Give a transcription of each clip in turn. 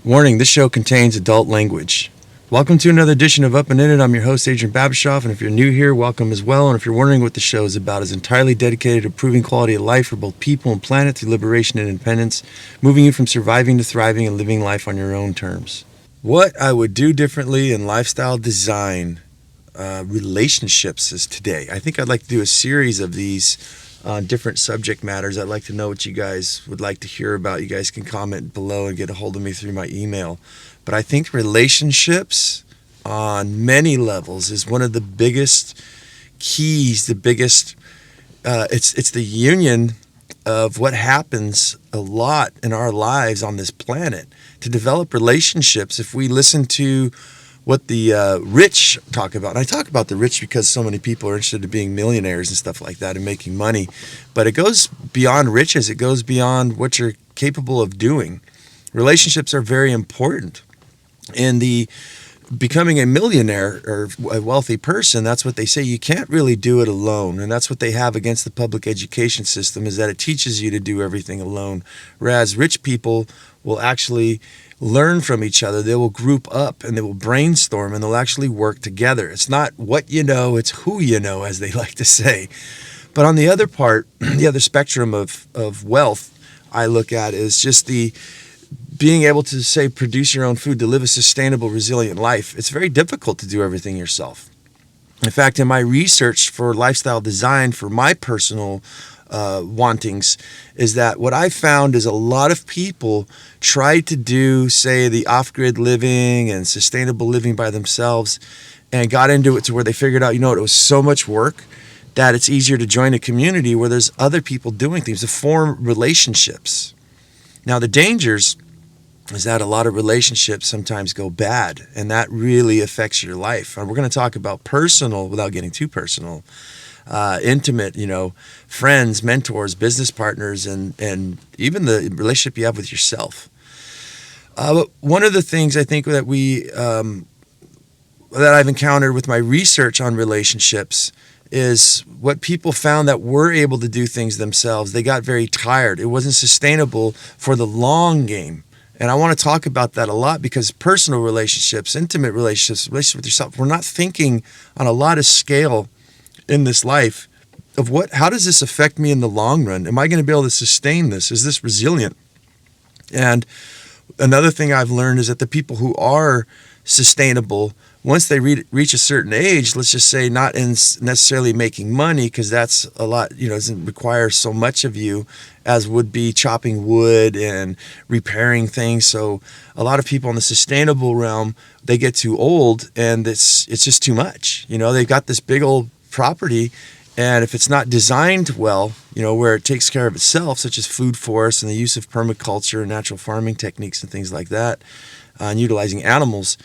Warning, this show contains adult language. Welcome to another edition of Up and In It. I'm your host, Adrian Babishoff, and if you're new here, welcome as well. And if you're wondering what the show is about, it's entirely dedicated to improving quality of life for both people and planet through liberation and independence, moving you from surviving to thriving and living life on your own terms. What I would do differently in lifestyle design relationships is today. I think I'd like to do a series of these on different subject matters. I'd like to know what you guys would like to hear about. You guys can comment below and get a hold of me through my email. But I think relationships on many levels is one of the biggest keys, it's the union of what happens a lot in our lives on this planet. To develop relationships, if we listen to what the rich talk about. And I talk about the rich because so many people are interested in being millionaires and stuff like that and making money. But it goes beyond riches. It goes beyond what you're capable of doing. Relationships are very important. In the becoming a millionaire or a wealthy person, that's what they say. You can't really do it alone. And that's what they have against the public education system, is that it teaches you to do everything alone. Whereas rich people will actually learn from each other. They will group up and they will brainstorm and they'll actually work together. It's not what you know, it's who you know, as they like to say. But on the other part, the other spectrum of wealth I look at is just the being able to, say, produce your own food, to live a sustainable, resilient life. It's very difficult to do everything yourself. In fact, in my research for lifestyle design, for my personal wantings, is that what I found is a lot of people tried to do, say, the off-grid living and sustainable living by themselves and got into it to where they figured out, it was so much work that it's easier to join a community where there's other people doing things, to form relationships. Now, the dangers is that a lot of relationships sometimes go bad, and that really affects your life. And we're going to talk about personal, without getting too personal, intimate, friends, mentors, business partners, and even the relationship you have with yourself. But one of the things I think that that I've encountered with my research on relationships is what people found that were able to do things themselves. They got very tired. It wasn't sustainable for the long game. And I want to talk about that a lot, because personal relationships, intimate relationships, relationships with yourself, we're not thinking on a lot of scale in this life of how does this affect me in the long run? Am I going to be able to sustain this? Is this resilient? And another thing I've learned is that the people who are sustainable, once they reach a certain age, let's just say not in necessarily making money, because that's a lot, doesn't require so much of you as would be chopping wood and repairing things. So a lot of people in the sustainable realm, they get too old and it's just too much. They've got this big old property, and if it's not designed well, where it takes care of itself, such as food forests and the use of permaculture and natural farming techniques and things like that, and utilizing animals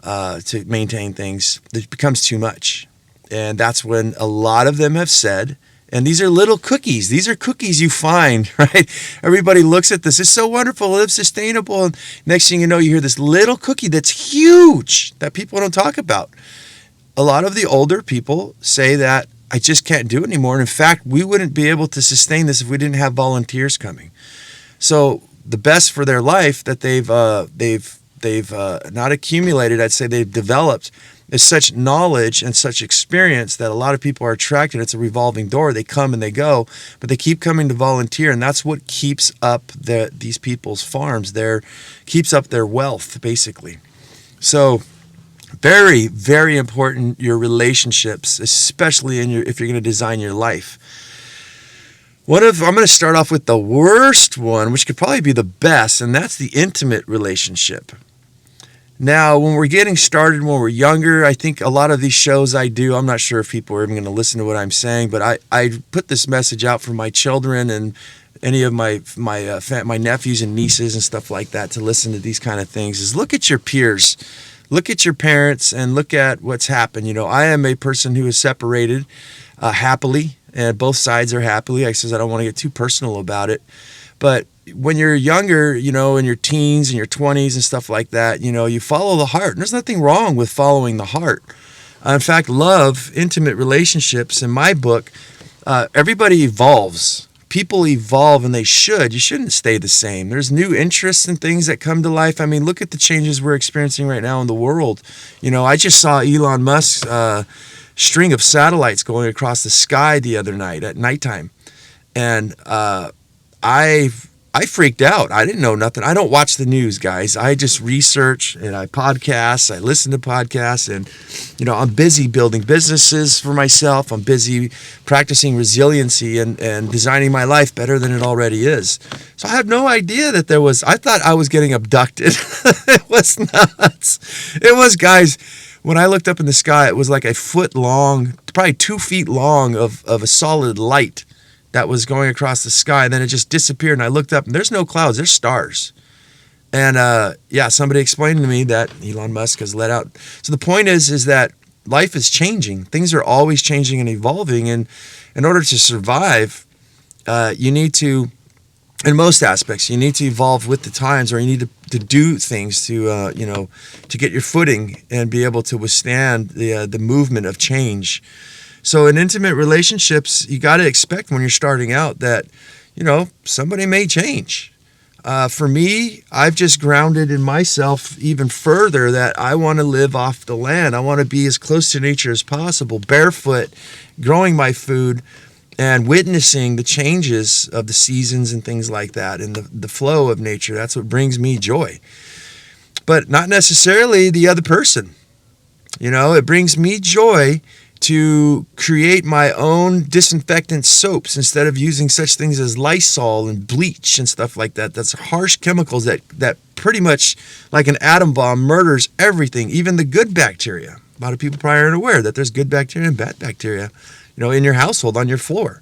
to maintain things, it becomes too much. And that's when a lot of them have said, and these are little cookies. These are cookies you find, right? Everybody looks at this. It's so wonderful, live sustainable. And next thing you know, you hear this little cookie that's huge that people don't talk about. A lot of the older people say that I just can't do it anymore. And in fact, we wouldn't be able to sustain this if we didn't have volunteers coming. So the best for their life that they've not accumulated, I'd say they've developed, is such knowledge and such experience that a lot of people are attracted. It's a revolving door. They come and they go, but they keep coming to volunteer, and that's what keeps up these people's farms. Keeps up their wealth, basically. So very, very important, your relationships, especially if you're going to design your life. I'm going to start off with the worst one, which could probably be the best, and that's the intimate relationship. Now, when we're getting started, when we're younger, I think a lot of these shows I do, I'm not sure if people are even going to listen to what I'm saying, but I put this message out for my children and any of my nephews and nieces and stuff like that to listen to these kind of things, is look at your peers, look at your parents, and look at what's happened. I am a person who is separated happily, and both sides are happily. I don't want to get too personal about it, but when you're younger, in your teens and your 20s and stuff like that, you follow the heart. And there's nothing wrong with following the heart. In fact, love, intimate relationships, in my book, everybody evolves. people evolve, and they should. You shouldn't stay the same. There's new interests and things that come to life. I mean, look at the changes we're experiencing right now in the world. I just saw Elon Musk's string of satellites going across the sky the other night at nighttime. And I freaked out. I didn't know nothing. I don't watch the news, guys. I just research and I podcast. I listen to podcasts, and I'm busy building businesses for myself. I'm busy practicing resiliency and designing my life better than it already is. So I had no idea that I thought I was getting abducted. It was nuts. It was, guys. When I looked up in the sky, it was like a foot long, probably 2 feet long of a solid light that was going across the sky, and then it just disappeared, and I looked up, and there's no clouds, there's stars. And somebody explained to me that Elon Musk has let out. So the point is that life is changing. Things are always changing and evolving, and in order to survive, you need to, in most aspects, you need to evolve with the times, or you need to do things to get your footing and be able to withstand the movement of change. So in intimate relationships, you got to expect when you're starting out that, somebody may change. For me, I've just grounded in myself even further that I want to live off the land. I want to be as close to nature as possible, barefoot, growing my food, and witnessing the changes of the seasons and things like that, and the flow of nature. That's what brings me joy. But not necessarily the other person. It brings me joy to create my own disinfectant soaps instead of using such things as Lysol and bleach and stuff like that. That's harsh chemicals that pretty much, like an atom bomb, murders everything, even the good bacteria. A lot of people probably aren't aware that there's good bacteria and bad bacteria, in your household, on your floor.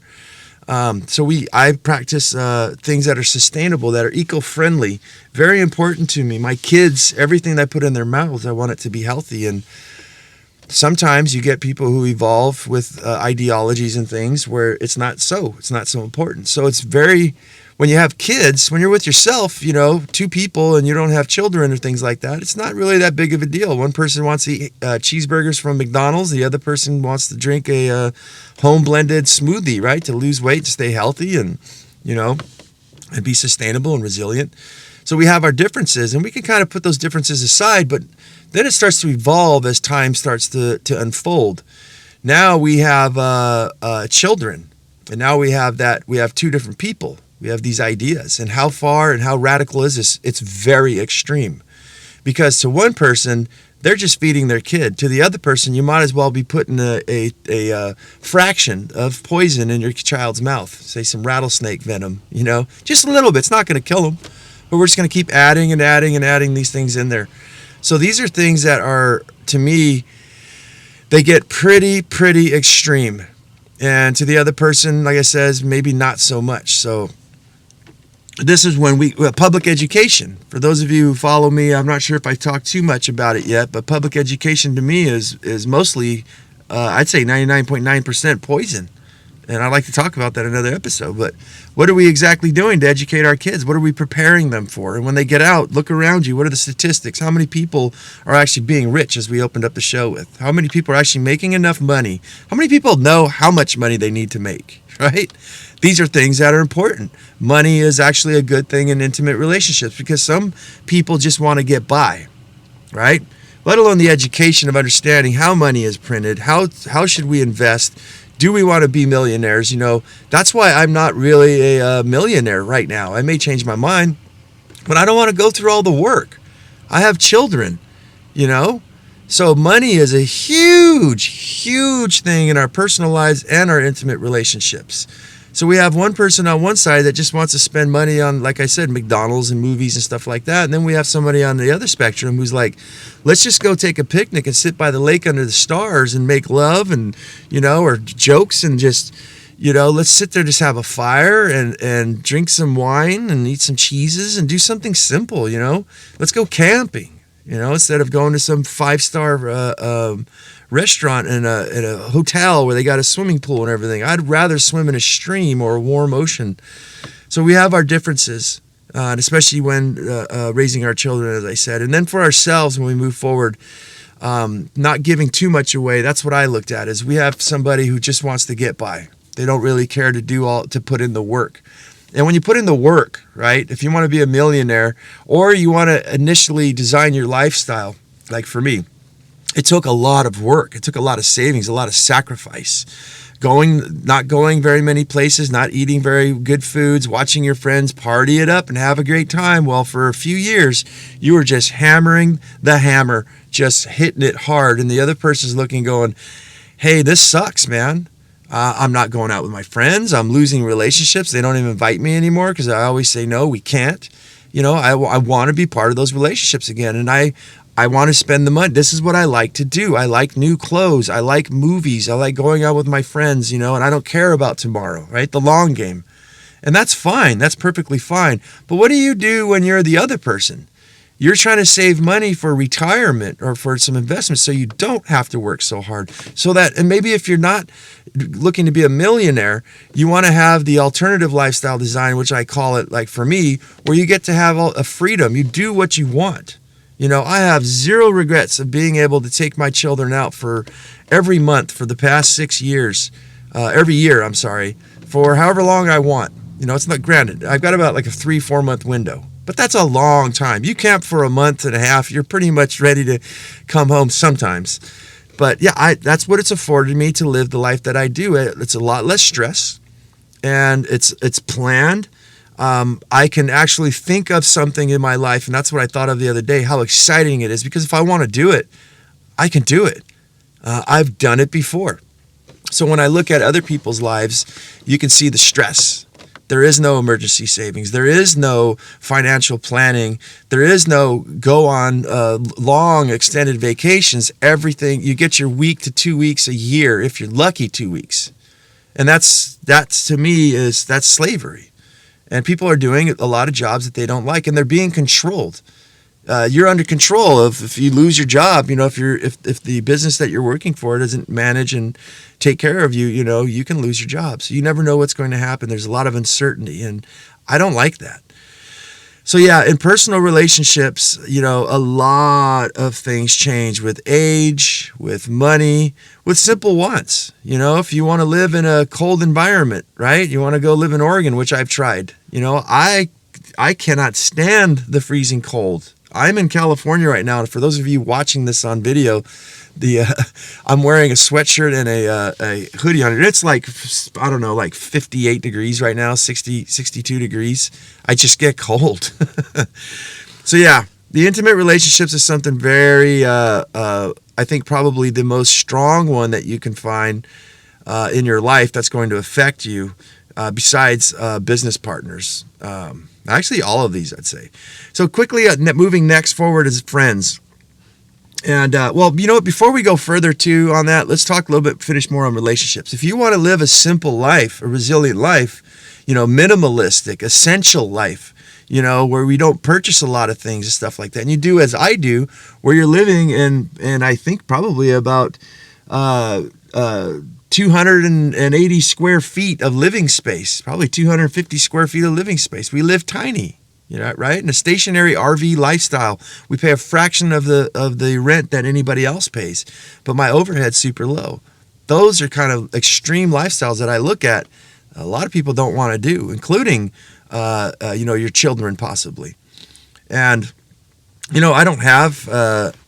I practice things that are sustainable, that are eco-friendly. Very important to me. My kids, everything that I put in their mouths, I want it to be healthy. And sometimes you get people who evolve with ideologies and things where it's not so important. So it's when you have kids, when you're with yourself, 2 people, and you don't have children or things like that, it's not really that big of a deal. One person wants to eat cheeseburgers from McDonald's. The other person wants to drink a home blended smoothie, right? To lose weight, to stay healthy, and be sustainable and resilient. So we have our differences, and we can kind of put those differences aside, but then it starts to evolve as time starts to unfold. Now we have children, and now we have 2 different people. We have these ideas, and how far and how radical is this? It's very extreme, because to one person, they're just feeding their kid. To the other person, you might as well be putting a fraction of poison in your child's mouth, say some rattlesnake venom, just a little bit. It's not going to kill them, but we're just going to keep adding and adding and adding these things in there. So these are things that are, to me, they get pretty extreme. And to the other person, like I said, maybe not so much. So this is when public education. For those of you who follow me, I'm not sure if I talked too much about it yet, but public education to me is mostly, I'd say 99.9% poison. And I'd like to talk about that in another episode. But what are we exactly doing to educate our kids? What are we preparing them for? And when they get out, look around you. What are the statistics? How many people are actually being rich, as we opened up the show with? How many people are actually making enough money? How many people know how much money they need to make, right? These are things that are important. Money is actually a good thing in intimate relationships, because some people just want to get by, right? Let alone the education of understanding how money is printed. How should we invest? Do we want to be millionaires? That's why I'm not really a millionaire right now. I may change my mind, but I don't want to go through all the work. I have children, So money is a huge thing in our personal lives and our intimate relationships. So we have one person on one side that just wants to spend money on, like I said, McDonald's and movies and stuff like that. And then we have somebody on the other spectrum who's like, let's just go take a picnic and sit by the lake under the stars and make love and, or jokes and just, let's sit there, just have a fire and drink some wine and eat some cheeses and do something simple, Let's go camping, instead of going to some 5-star restaurant in a hotel where they got a swimming pool and everything. I'd rather swim in a stream or a warm ocean. So we have our differences, and especially when raising our children, as I said. And then for ourselves, when we move forward, not giving too much away. That's what I looked at, is we have somebody who just wants to get by. They don't really care to put in the work. And when you put in the work, right, if you want to be a millionaire or you want to initially design your lifestyle, like for me, it took a lot of work. It took a lot of savings, a lot of sacrifice. Not going very many places, not eating very good foods, watching your friends party it up and have a great time. Well, for a few years, you were just hammering the hammer, just hitting it hard. And the other person's looking, going, hey, this sucks, man. I'm not going out with my friends. I'm losing relationships. They don't even invite me anymore because I always say, no, we can't. I want to be part of those relationships again. And I want to spend the money. This is what I like to do. I like new clothes. I like movies. I like going out with my friends, and I don't care about tomorrow, right? The long game. And that's fine. That's perfectly fine. But what do you do when you're the other person? You're trying to save money for retirement or for some investments so you don't have to work so hard. And maybe if you're not looking to be a millionaire, you want to have the alternative lifestyle design, which I call it, like for me, where you get to have a freedom. You do what you want. I have zero regrets of being able to take my children out for every month for the past 6 years, every year, for however long I want. It's not granted. I've got about like a 3-4 month window, but that's a long time. You camp for a month and a half, you're pretty much ready to come home sometimes. But yeah, that's what it's afforded me to live the life that I do. It's a lot less stress and it's planned. I can actually think of something in my life, and that's what I thought of the other day, how exciting it is, because if I want to do it, I can do it. I've done it before. So when I look at other people's lives, you can see the stress. There is no emergency savings. There is no financial planning. There is no go on long extended vacations. Everything, you get your week to 2 weeks a year, if you're lucky, 2 weeks. And that's to me, that's slavery. And people are doing a lot of jobs that they don't like, and they're being controlled. You're under control if you lose your job. If the business that you're working for doesn't manage and take care of you, you can lose your job. So you never know what's going to happen. There's a lot of uncertainty, and I don't like that. So yeah, in personal relationships, a lot of things change with age, with money, with simple wants. If you want to live in a cold environment, right? You want to go live in Oregon, which I've tried. I cannot stand the freezing cold. I'm in California right now. And for those of you watching this on video, I'm wearing a sweatshirt and a hoodie on it. It's like 58 degrees right now, 62 degrees. I just get cold. So yeah, the intimate relationships is something very, I think probably the most strong one that you can find in your life that's going to affect you besides business partners. Actually, all of these, I'd say. So quickly, moving next forward is friends. And, before we go further on that, let's talk a little bit, finish more on relationships. If you want to live a simple life, a resilient life, minimalistic, essential life, where we don't purchase a lot of things and stuff like that. And you do as I do, where you're living in I think probably about 280 square feet of living space, probably 250 square feet of living space. We live tiny, right? In a stationary RV lifestyle, we pay a fraction of the rent that anybody else pays, but my overhead's super low. Those are kind of extreme lifestyles that I look at. A lot of people don't want to do, including, your children possibly. And, I don't have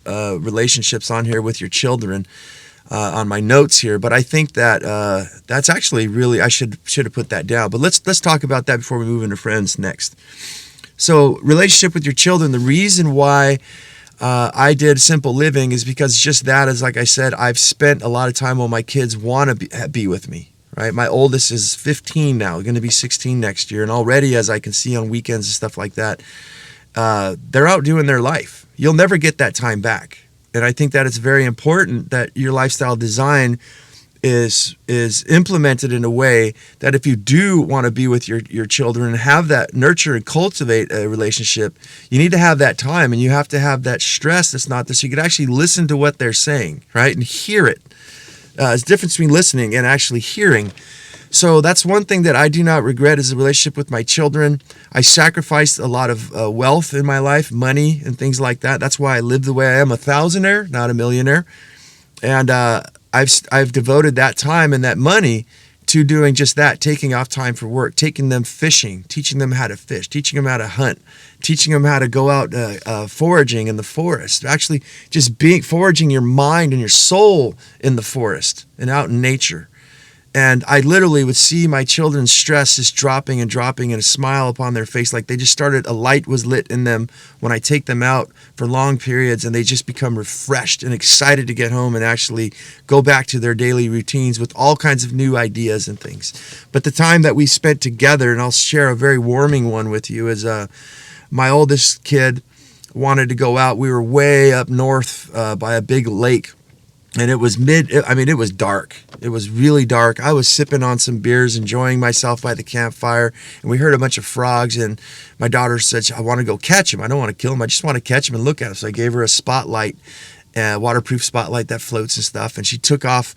relationships on here with your children on my notes here, but I think that that's actually really, I should have put that down. But let's talk about that before we move into friends next. So relationship with your children, the reason why I did simple living is because just that is, like I said, I've spent a lot of time when my kids want to be with me, right? My oldest is 15 now, going to be 16 next year. And already, as I can see on weekends and stuff like that, they're out doing their life. You'll never get that time back. And I think that it's very important that your lifestyle design is implemented in a way that if you do want to be with your children and have that nurture and cultivate a relationship, you need to have that time, and you have to have that stress that's not this. You could actually listen to what they're saying, right, and hear it. There's a difference between listening and actually hearing. So that's one thing that I do not regret is a relationship with my children. I sacrificed a lot of wealth in my life, money and things like that. That's why I live the way I am, a thousandaire, not a millionaire. And I've devoted that time and that money to doing just that, taking off time for work, taking them fishing, teaching them how to fish, teaching them how to hunt, teaching them how to go out foraging in the forest, actually just foraging your mind and your soul in the forest and out in nature. And I literally would see my children's stress just dropping and dropping, and a smile upon their face, like they just started, a light was lit in them when I take them out for long periods, and they just become refreshed and excited to get home and actually go back to their daily routines with all kinds of new ideas and things. But the time that we spent together, and I'll share a very warming one with you, is my oldest kid wanted to go out. We were way up north by a big lake. And it was it was dark. It was really dark. I was sipping on some beers, enjoying myself by the campfire, and we heard a bunch of frogs, and my daughter said, I want to go catch him. I don't want to kill him. I just want to catch him and look at him. So I gave her a spotlight, a waterproof spotlight that floats and stuff, and she took off.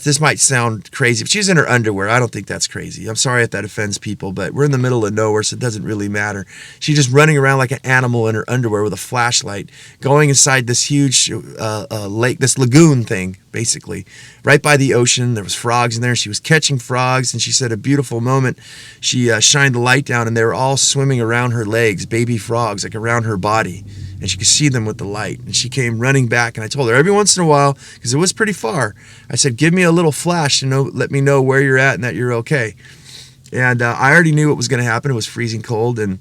This might sound crazy, but she's in her underwear. I don't think that's crazy. I'm sorry if that offends people, but we're in the middle of nowhere, so it doesn't really matter. She's just running around like an animal in her underwear with a flashlight, going inside this huge lake, this lagoon thing, basically, right by the ocean. There was frogs in there. She was catching frogs, and she said a beautiful moment. She shined the light down, and they were all swimming around her legs, baby frogs, like around her body. And she could see them with the light. And she came running back, and I told her every once in a while, because it was pretty far, I said, give me a little flash to let me know where you're at and that you're okay. And I already knew what was going to happen. It was freezing cold, and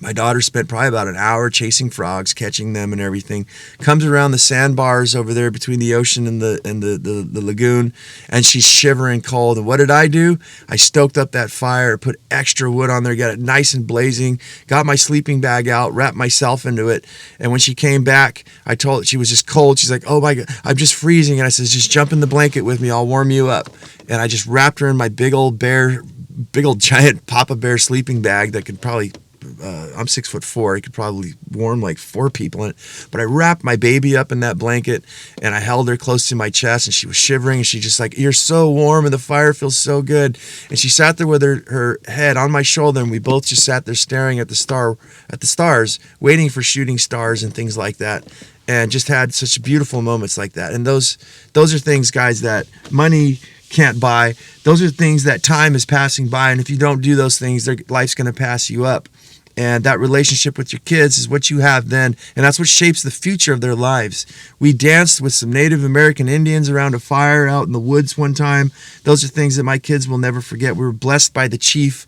my daughter spent probably about an hour chasing frogs, catching them and everything. Comes around the sandbars over there between the ocean and the lagoon, and she's shivering cold. And what did I do? I stoked up that fire, put extra wood on there, got it nice and blazing, got my sleeping bag out, wrapped myself into it. And when she came back, I told her she was just cold. She's like, oh my God, I'm just freezing. And I said, just jump in the blanket with me. I'll warm you up. And I just wrapped her in my big old giant Papa Bear sleeping bag that could probably, I'm 6'4", it could probably warm like 4 people in it. But I wrapped my baby up in that blanket, and I held her close to my chest, and she was shivering, and she just like, you're so warm, and the fire feels so good. And she sat there with her head on my shoulder, and we both just sat there staring at the stars, waiting for shooting stars and things like that. And just had such beautiful moments like that. And those are things, guys, that money can't buy. Those are things that time is passing by, and if you don't do those things, life's going to pass you up. And that relationship with your kids is what you have then, and that's what shapes the future of their lives. We danced with some Native American Indians around a fire out in the woods one time. Those are things that my kids will never forget. We were blessed by the chief,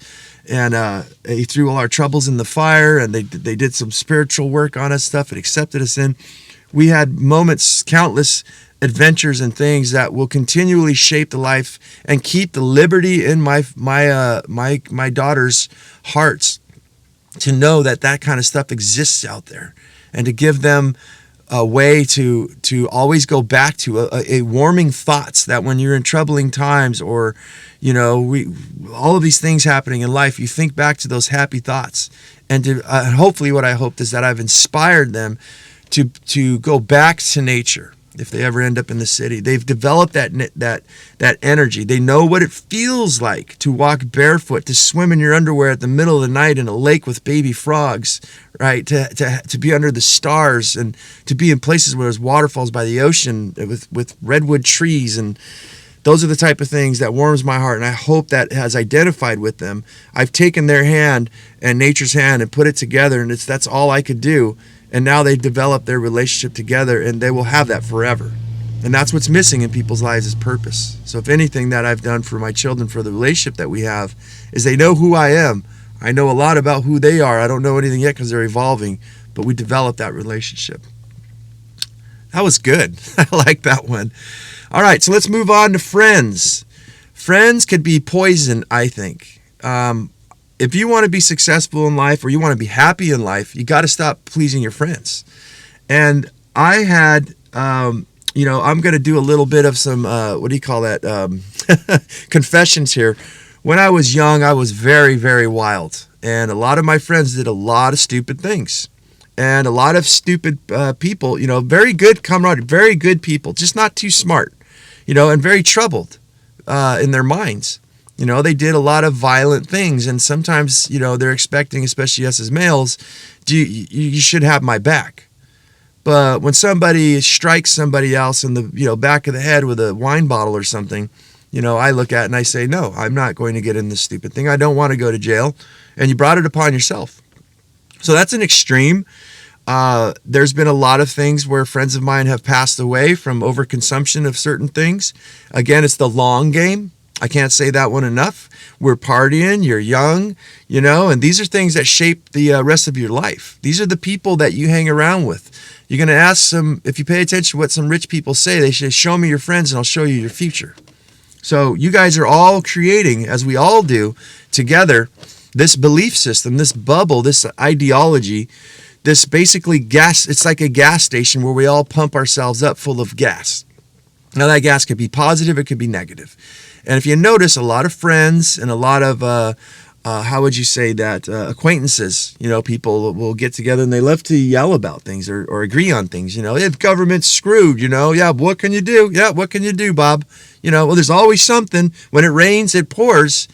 and he threw all our troubles in the fire, and they did some spiritual work on us, stuff, and accepted us in. We had moments, countless adventures and things that will continually shape the life and keep the liberty in my daughter's hearts to know that kind of stuff exists out there, and to give them a way to always go back to a warming thoughts that when you're in troubling times, or all of these things happening in life, you think back to those happy thoughts. And to hopefully what I hoped is that I've inspired them to go back to nature. If they ever end up in the city, they've developed that energy. They know what it feels like to walk barefoot, to swim in your underwear at the middle of the night in a lake with baby frogs, right? To be under the stars, and to be in places where there's waterfalls by the ocean with redwood trees. And those are the type of things that warms my heart, and I hope that has identified with them. I've taken their hand and nature's hand and put it together, and that's all I could do. And now they've developed their relationship together, and they will have that forever. And that's what's missing in people's lives, is purpose. So if anything that I've done for my children, for the relationship that we have, is they know who I am. I know a lot about who they are. I don't know anything yet because they're evolving, but we developed that relationship. That was good. I like that one. All right, so let's move on to friends. Friends could be poison, I think. If you want to be successful in life, or you want to be happy in life, you got to stop pleasing your friends. And I had, I'm going to do a little bit of some, confessions here. When I was young, I was very, very wild. And a lot of my friends did a lot of stupid things. And a lot of stupid people, very good camaraderie, very good people, just not too smart, and very troubled in their minds. They did a lot of violent things, and sometimes, they're expecting, especially us as males, you should have my back. But when somebody strikes somebody else in the, back of the head with a wine bottle or something, I look at and I say, no, I'm not going to get in this stupid thing. I don't want to go to jail. And you brought it upon yourself. So that's an extreme. There's been a lot of things where friends of mine have passed away from overconsumption of certain things. Again, it's the long game. I can't say that one enough. We're partying, you're young, and these are things that shape the rest of your life. These are the people that you hang around with. You're going to ask some, if you pay attention to what some rich people say, they say, show me your friends and I'll show you your future. So you guys are all creating, as we all do, together, this belief system, this bubble, this ideology, this basically gas. It's like a gas station where we all pump ourselves up full of gas. Now that gas could be positive, it could be negative. And if you notice, a lot of friends and a lot of, how would you say that, acquaintances, people will get together and they love to yell about things or agree on things. The government's screwed, yeah, what can you do? Yeah, what can you do, Bob? Well, there's always something. When it rains, it pours.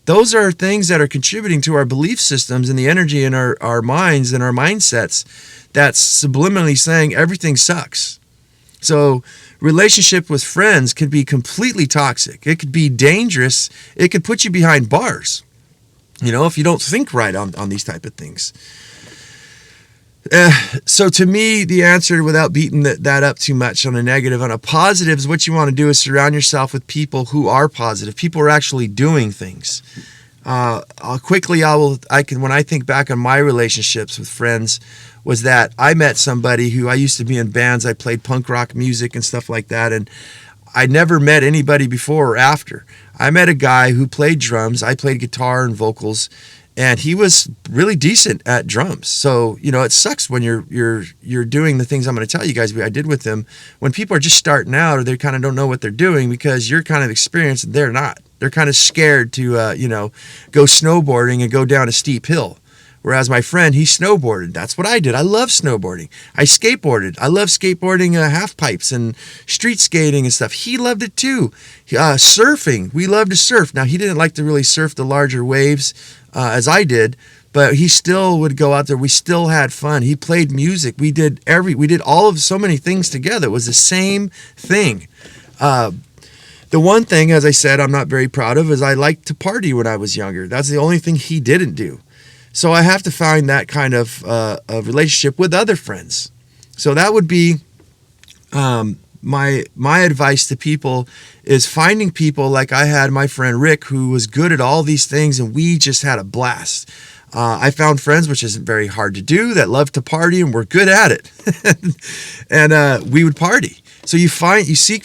Those are things that are contributing to our belief systems and the energy in our minds and our mindsets that's subliminally saying everything sucks. So relationship with friends could be completely toxic. It could be dangerous. It could put you behind bars, if you don't think right on these type of things. So to me, the answer, without beating that up too much on a negative, on a positive, is what you want to do is surround yourself with people who are positive. People are actually doing things. When I think back on my relationships with friends, was that I met somebody who I used to be in bands. I played punk rock music and stuff like that. And I never met anybody before or after. I met a guy who played drums. I played guitar and vocals. And he was really decent at drums. So, it sucks when you're doing the things I'm going to tell you guys I did with him. When people are just starting out or they kind of don't know what they're doing because you're kind of experienced and they're not. They're kind of scared to, go snowboarding and go down a steep hill. Whereas my friend, he snowboarded. That's what I did. I love snowboarding. I skateboarded. I love skateboarding half pipes and street skating and stuff. He loved it too. Surfing. We loved to surf. Now, he didn't like to really surf the larger waves as I did, but he still would go out there. We still had fun. He played music. We did so many things together. It was the same thing. The one thing, as I said, I'm not very proud of is I liked to party when I was younger. That's the only thing he didn't do. So I have to find that kind of a relationship with other friends. So that would be my advice to people is finding people like I had my friend Rick, who was good at all these things, and we just had a blast. I found friends, which isn't very hard to do, that love to party and were good at it. And we would party. So you seek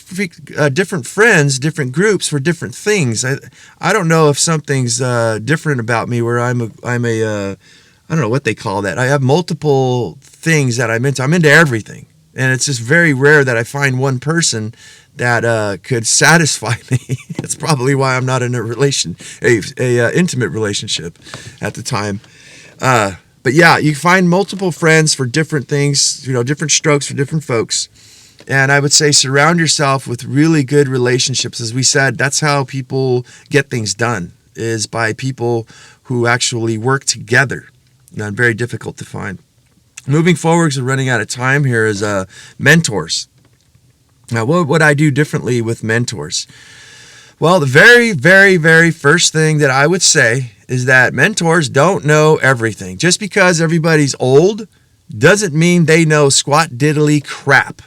different friends, different groups for different things. I don't know if something's different about me where I'm a I don't know what they call that. I have multiple things that I'm into. I'm into everything, and it's just very rare that I find one person that could satisfy me. That's probably why I'm not in a intimate relationship at the time. But yeah, you find multiple friends for different things. Different strokes for different folks. And I would say surround yourself with really good relationships. As we said, that's how people get things done, is by people who actually work together. And very difficult to find. Moving forward, because we're running out of time here, is mentors. Now, what would I do differently with mentors? Well, the very, very, very first thing that I would say is that mentors don't know everything. Just because everybody's old doesn't mean they know squat diddly crap.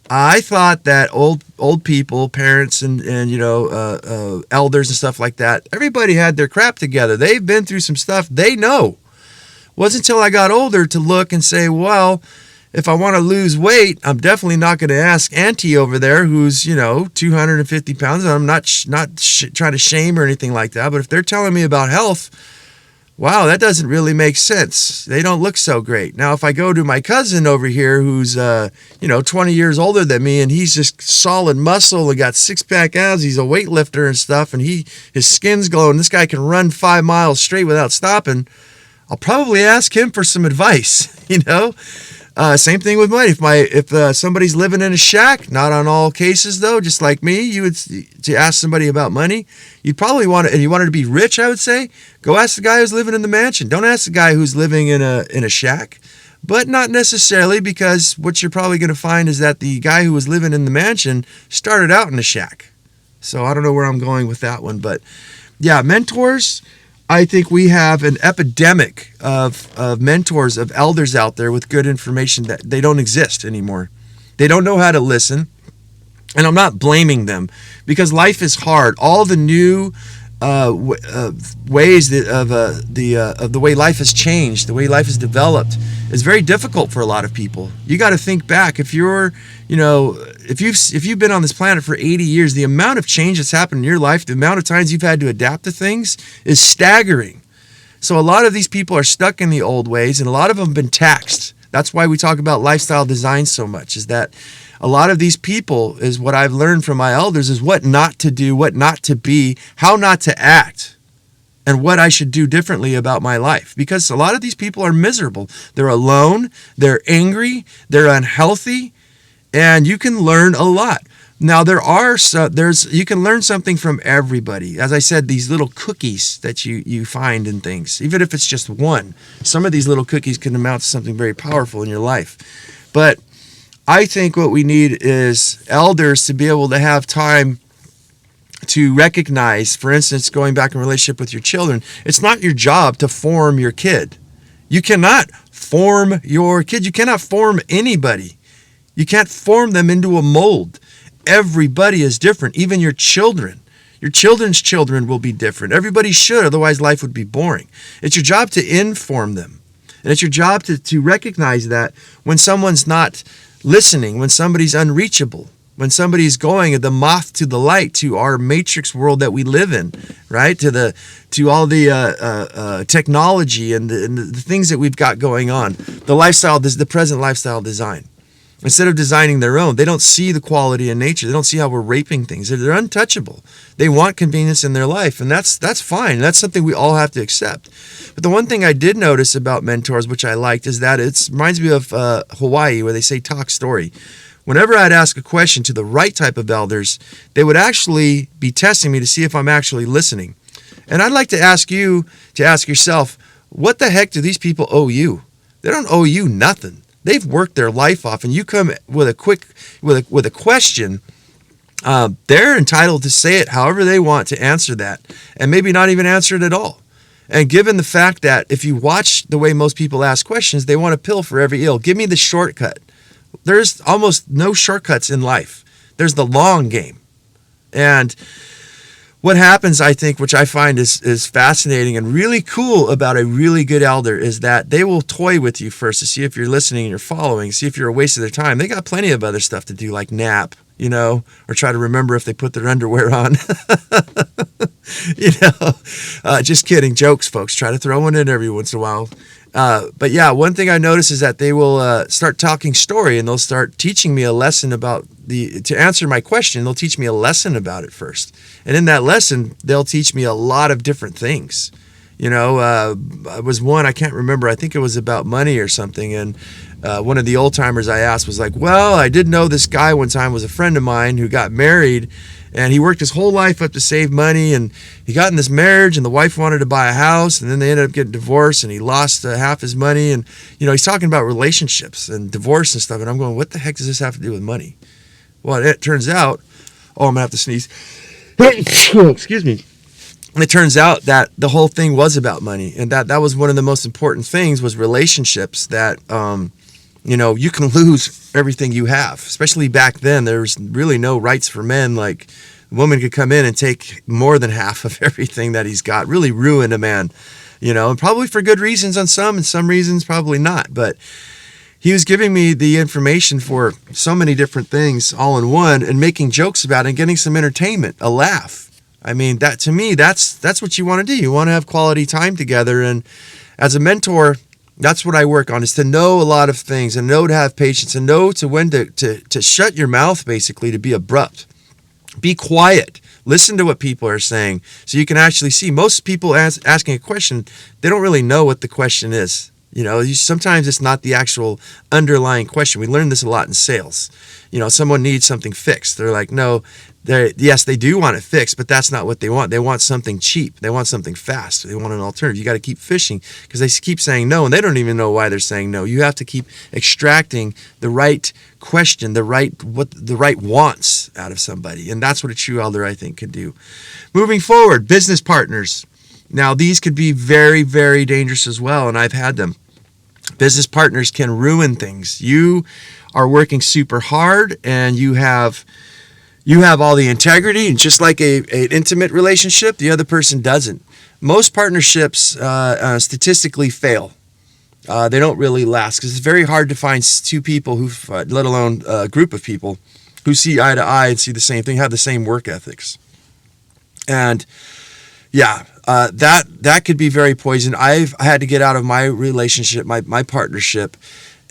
I thought that old people, parents and elders and stuff like that, everybody had their crap together. They've been through some stuff. They know. It wasn't until I got older to look and say, well, if I want to lose weight, I'm definitely not going to ask Auntie over there who's, 250 pounds. I'm not trying to shame or anything like that. But if they're telling me about health, wow, that doesn't really make sense. They don't look so great. Now, if I go to my cousin over here who's, 20 years older than me, and he's just solid muscle and got six-pack abs, he's a weightlifter and stuff, and his skin's glowing, this guy can run 5 miles straight without stopping, I'll probably ask him for some advice, Same thing with money. If somebody's living in a shack, not on all cases though, just like me, you would to ask somebody about money. You'd probably and you wanted to be rich, I would say, go ask the guy who's living in the mansion. Don't ask the guy who's living in a shack. But not necessarily, because what you're probably going to find is that the guy who was living in the mansion started out in a shack. So I don't know where I'm going with that one, but yeah, mentors. I think we have an epidemic of mentors, of elders out there with good information that they don't exist anymore. They don't know how to listen. And I'm not blaming them, because life is hard. All the new ways of the way life has changed, the way life has developed, is very difficult for a lot of people. You got to think back. If you've been on this planet for 80 years, the amount of change that's happened in your life, the amount of times you've had to adapt to things, is staggering. So a lot of these people are stuck in the old ways, and a lot of them have been taxed. That's why we talk about lifestyle design so much, is that a lot of these people, is what I've learned from my elders, is what not to do, what not to be, how not to act, and what I should do differently about my life. Because a lot of these people are miserable. They're alone, they're angry, they're unhealthy, and you can learn a lot. Now, you can learn something from everybody. As I said, these little cookies that you find in things, even if it's just one, some of these little cookies can amount to something very powerful in your life. But I think what we need is elders to be able to have time to recognize, for instance, going back in relationship with your children, it's not your job to form your kid. You cannot form your kid. You cannot form anybody. You can't form them into a mold. Everybody is different, even your children. Your children's children will be different. Everybody should, otherwise life would be boring. It's your job to inform them. And it's your job to recognize that when someone's not listening, when somebody's unreachable, when somebody's going the moth to the light, to our matrix world that we live in, right? To all the technology and the things that we've got going on, the present lifestyle design. Instead of designing their own, they don't see the quality in nature. They don't see how we're raping things. They're untouchable. They want convenience in their life, and that's fine. That's something we all have to accept. But the one thing I did notice about mentors, which I liked, is that it reminds me of Hawaii, where they say talk story. Whenever I'd ask a question to the right type of elders, they would actually be testing me to see if I'm actually listening. And I'd like to ask you to ask yourself, what the heck do these people owe you? They don't owe you nothing. They've worked their life off, and you come with a question. They're entitled to say it however they want, to answer that, and maybe not even answer it at all. And given the fact that if you watch the way most people ask questions, they want a pill for every ill. Give me the shortcut. There's almost no shortcuts in life. There's the long game. And what happens, I think, which I find is fascinating and really cool about a really good elder, is that they will toy with you first to see if you're listening and you're following, see if you're a waste of their time. They got plenty of other stuff to do, like nap, or try to remember if they put their underwear on. Just kidding. Jokes, folks. Try to throw one in every once in a while. But yeah, one thing I notice is that they will start talking story, and they'll start teaching me a lesson about to answer my question. They'll teach me a lesson about it first. And in that lesson, they'll teach me a lot of different things. It was one, I can't remember. I think it was about money or something. And one of the old timers I asked was like, well, I did know this guy one time was a friend of mine who got married, and he worked his whole life up to save money, and he got in this marriage, and the wife wanted to buy a house, and then they ended up getting divorced, and he lost half his money. And, he's talking about relationships and divorce and stuff. And I'm going, what the heck does this have to do with money? Well, it turns out, I'm going to have to sneeze. Excuse me. And it turns out that the whole thing was about money, and that was one of the most important things, was relationships. That you can lose everything you have. Especially back then, there was really no rights for men. Like, a woman could come in and take more than half of everything that he's got, really ruin a man, and probably for good reasons on some, and some reasons probably not. But he was giving me the information for so many different things all in one, and making jokes about it and getting some entertainment, a laugh. I mean, that to me, that's what you want to do. You want to have quality time together. And as a mentor, that's what I work on, is to know a lot of things, and know to have patience, and know to when to shut your mouth, basically, to be abrupt. Be quiet. Listen to what people are saying, so you can actually see. Most people asking a question, they don't really know what the question is. Sometimes it's not the actual underlying question. We learn this a lot in sales. Someone needs something fixed. They're like, no, yes, they do want it fixed, but that's not what they want. They want something cheap. They want something fast. They want an alternative. You got to keep fishing because they keep saying no, and they don't even know why they're saying no. You have to keep extracting the right question, the right wants out of somebody, and that's what a true elder, I think, can do. Moving forward, business partners. Now, these could be very, very dangerous as well, and I've had them. Business partners can ruin things. You are working super hard, and you have all the integrity, and just like an intimate relationship, the other person doesn't. Most partnerships statistically fail. They don't really last because it's very hard to find two people let alone a group of people who see eye to eye and see the same thing, have the same work ethics. And that could be very poison. I had to get out of my relationship, my partnership,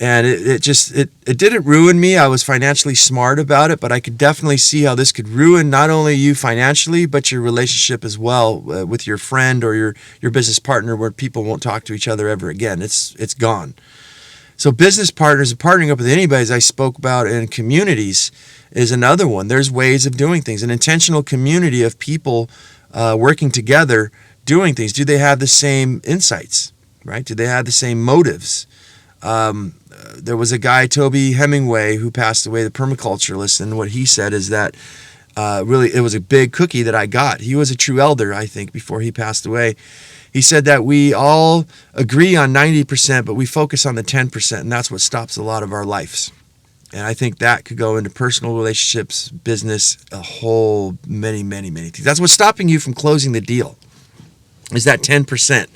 and it didn't ruin me. I was financially smart about it, but I could definitely see how this could ruin not only you financially, but your relationship as well with your friend or your business partner, where people won't talk to each other ever again. It's gone. So business partners, partnering up with anybody, as I spoke about in communities, is another one. There's ways of doing things. An intentional community of people working together, doing things. Do they have the same insights, right? Do they have the same motives? There was a guy, Toby Hemingway, who passed away, the permaculturalist, and what he said is that really it was a big cookie that I got. He was a true elder, I think, before he passed away. He said that we all agree on 90%, but we focus on the 10%, and that's what stops a lot of our lives. And I think that could go into personal relationships, business, a whole many, many, many things. That's what's stopping you from closing the deal, is that 10%,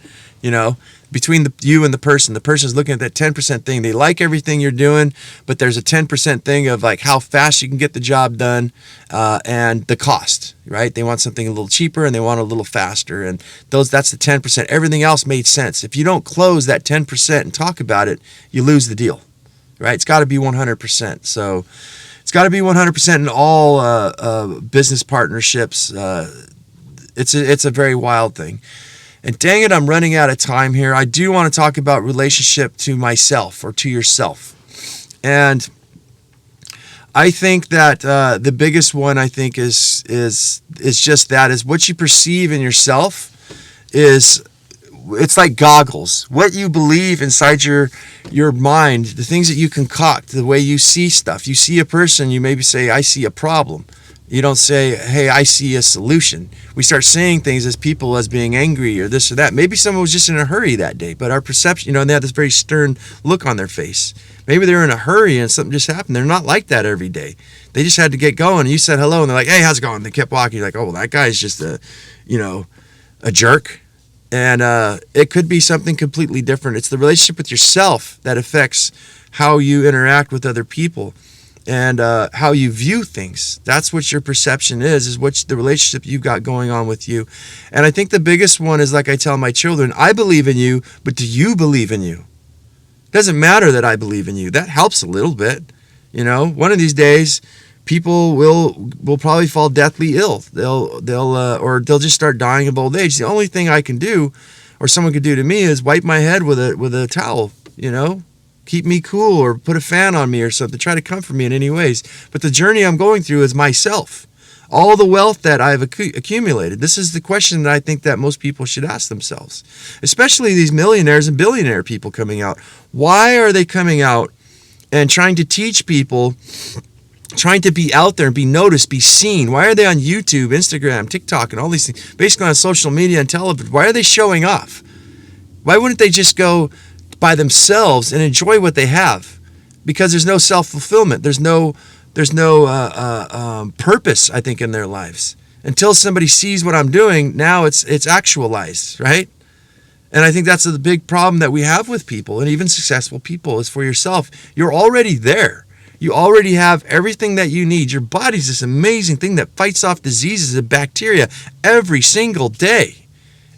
between you and the person. The person's looking at that 10% thing. They like everything you're doing, but there's a 10% thing of like how fast you can get the job done and the cost, right? They want something a little cheaper and they want a little faster. And that's the 10%. Everything else made sense. If you don't close that 10% and talk about it, you lose the deal, right? It's got to be 100%. So it's got to be 100% in all business partnerships. It's a very wild thing. And dang it, I'm running out of time here. I do want to talk about relationship to myself or to yourself. And I think that the biggest one, I think, is just that, is what you perceive in yourself it's like goggles. What you believe inside your mind, the things that you concoct, the way you see stuff. You see a person, you maybe say, I see a problem. You don't say, hey, I see a solution. We start saying things as people as being angry or this or that. Maybe someone was just in a hurry that day, but our perception, and they have this very stern look on their face. Maybe they're in a hurry and something just happened. They're not like that every day. They just had to get going. And you said hello, and they're like, hey, how's it going? They kept walking. You're like, oh, well, that guy's just a jerk. And it could be something completely different. It's the relationship with yourself that affects how you interact with other people. And how you view things. That's what your perception is what the relationship you've got going on with you. And I think the biggest one is, like I tell my children, I believe in you, but do you believe in you? It doesn't matter that I believe in you. That helps a little bit. One of these days, people will probably fall deathly ill. Or they'll just start dying of old age. The only thing I can do, or someone could do to me, is wipe my head with a towel, keep me cool, or put a fan on me or something, try to comfort me in any ways. But the journey I'm going through is myself. All the wealth that I've accumulated. This is the question that I think that most people should ask themselves, especially these millionaires and billionaire people coming out. Why are they coming out and trying to teach people, trying to be out there and be noticed, be seen? Why are they on YouTube, Instagram, TikTok, and all these things, basically on social media and television? Why are they showing off? Why wouldn't they just go by themselves and enjoy what they have? Because there's no self-fulfillment. There's no purpose, I think, in their lives. Until somebody sees what I'm doing, now it's actualized, right? And I think that's the big problem that we have with people, and even successful people, is for yourself. You're already there. You already have everything that you need. Your body's this amazing thing that fights off diseases and bacteria every single day.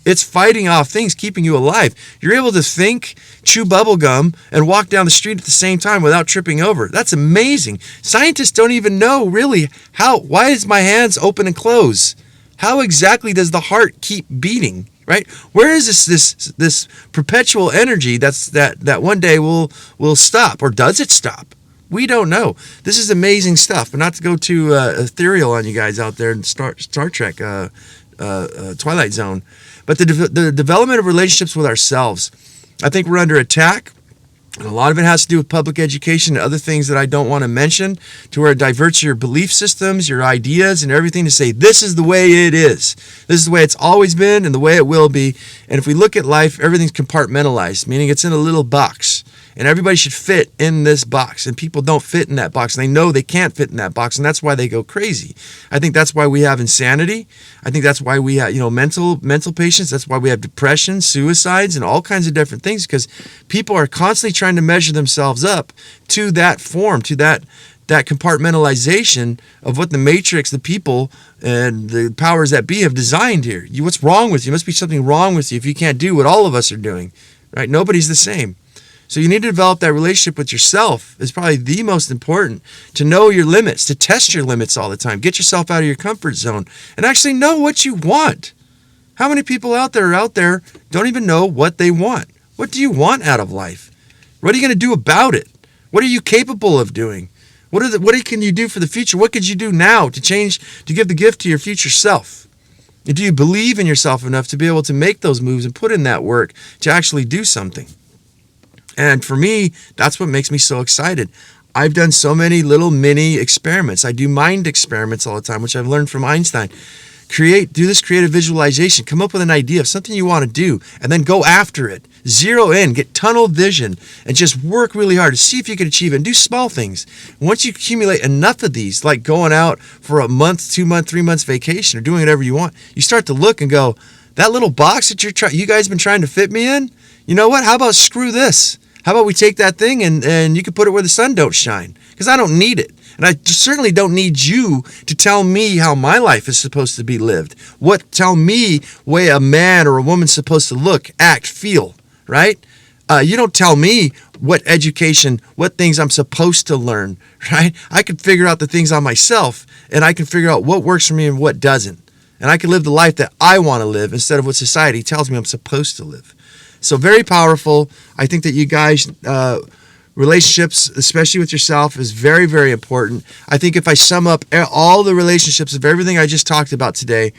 It's fighting off things, keeping you alive. You're able to think, chew bubble gum, and walk down the street at the same time without tripping over. That's amazing. Scientists don't even know really why is my hands open and close? How exactly does the heart keep beating, right? Where is this perpetual energy that one day will stop, or does it stop? We don't know. This is amazing stuff, but not to go too ethereal on you guys out there in Star Trek Twilight Zone. But the development of relationships with ourselves, I think we're under attack. And a lot of it has to do with public education and other things that I don't want to mention, to where it diverts your belief systems, your ideas, and everything to say, this is the way it is. This is the way it's always been and the way it will be. And if we look at life, everything's compartmentalized, meaning it's in a little box. And everybody should fit in this box. And people don't fit in that box. And they know they can't fit in that box. And that's why they go crazy. I think that's why we have insanity. I think that's why we have, mental patients. That's why we have depression, suicides, and all kinds of different things. Because people are constantly trying to measure themselves up to that form, to that compartmentalization of what the matrix, the people, and the powers that be have designed here. What's wrong with you? Must be something wrong with you if you can't do what all of us are doing. Right? Nobody's the same. So you need to develop that relationship with yourself. Is probably the most important, to know your limits, to test your limits all the time. Get yourself out of your comfort zone and actually know what you want. How many people out there don't even know what they want? What do you want out of life? What are you going to do about it? What are you capable of doing? What can you do for the future? What could you do now to change, to give the gift to your future self? And do you believe in yourself enough to be able to make those moves and put in that work to actually do something? And for me, that's what makes me so excited. I've done so many little mini experiments. I do mind experiments all the time, which I've learned from Einstein. Do this creative visualization. Come up with an idea of something you want to do, and then go after it. Zero in, get tunnel vision, and just work really hard to see if you can achieve it. And do small things. Once you accumulate enough of these, like going out for a month, 2 month, 3 months vacation, or doing whatever you want, you start to look and go, that little box that you guys have been trying to fit me in, you know what? How about screw this? How about we take that thing and you can put it where the sun don't shine? Because I don't need it. And I certainly don't need you to tell me how my life is supposed to be lived. Tell me way a man or a woman's supposed to look, act, feel, right? You don't tell me what education, what things I'm supposed to learn, right? I can figure out the things on myself, and I can figure out what works for me and what doesn't. And I can live the life that I want to live instead of what society tells me I'm supposed to live. So very powerful. I think that you guys, relationships, especially with yourself, is very, very important. I think if I sum up all the relationships of everything I just talked about today,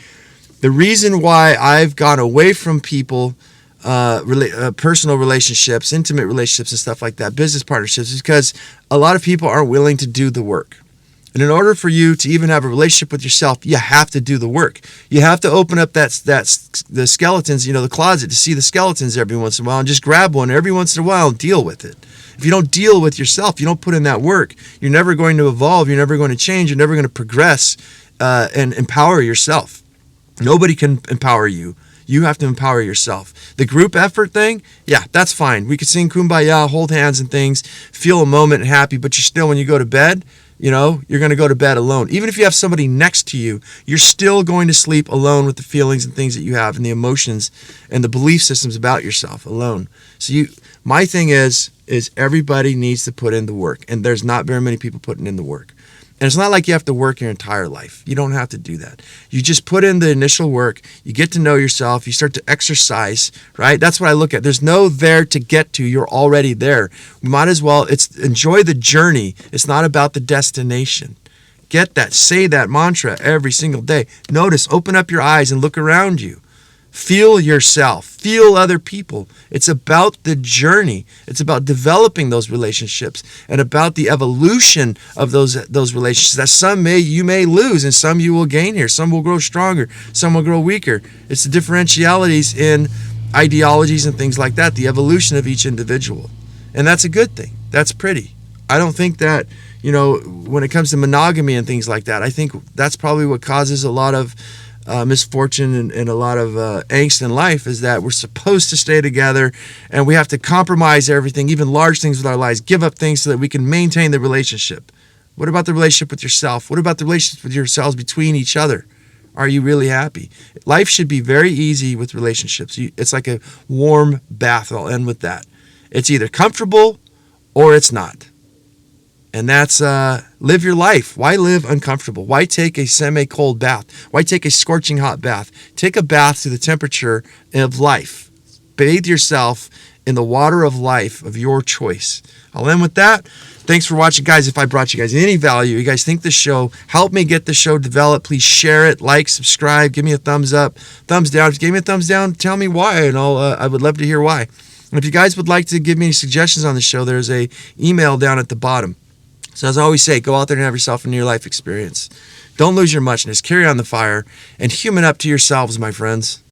the reason why I've gone away from people, personal relationships, intimate relationships and stuff like that, business partnerships, is because a lot of people aren't willing to do the work. And in order for you to even have a relationship with yourself, you have to do the work. You have to open up the skeletons, the closet, to see the skeletons every once in a while, and just grab one every once in a while and deal with it. If you don't deal with yourself, you don't put in that work, you're never going to evolve, you're never going to change, you're never going to progress and empower yourself. Nobody can empower you. You have to empower yourself. The group effort thing, yeah, that's fine. We could sing Kumbaya, hold hands and things, feel a moment and happy, but you're still, when you go to bed, you're going to go to bed alone. Even if you have somebody next to you, you're still going to sleep alone with the feelings and things that you have and the emotions and the belief systems about yourself alone. So my thing is everybody needs to put in the work, and there's not very many people putting in the work. And it's not like you have to work your entire life. You don't have to do that. You just put in the initial work. You get to know yourself. You start to exercise, right? That's what I look at. There's no there to get to. You're already there. We might as well enjoy the journey. It's not about the destination. Get that. Say that mantra every single day. Notice, open up your eyes and look around you. Feel yourself. Feel other people. It's about the journey. It's about developing those relationships and about the evolution of those relationships. That you may lose and some you will gain here. Some will grow stronger. Some will grow weaker. It's the differentialities in ideologies and things like that. The evolution of each individual. And that's a good thing. That's pretty. I don't think that, when it comes to monogamy and things like that, I think that's probably what causes a lot of misfortune and a lot of angst in life, is that we're supposed to stay together and we have to compromise everything, even large things with our lives, give up things so that we can maintain the relationship. What about the relationship with yourself? What about the relationship with yourselves between each other? Are you really happy? Life should be very easy with relationships. It's like a warm bath. I'll end with that. It's either comfortable or it's not. And that's Live your life. Why live uncomfortable? Why take a semi-cold bath? Why take a scorching hot bath? Take a bath to the temperature of life. Bathe yourself in the water of life of your choice. I'll end with that. Thanks for watching, guys. If I brought you guys any value, you guys think the show, help me get the show developed, please share it, like, subscribe, give me a thumbs up, thumbs down. If you gave me a thumbs down, tell me why, and I would love to hear why. And if you guys would like to give me any suggestions on the show, there's a email down at the bottom. So as I always say, go out there and have yourself a near-life experience. Don't lose your muchness. Carry on the fire and human up to yourselves, my friends.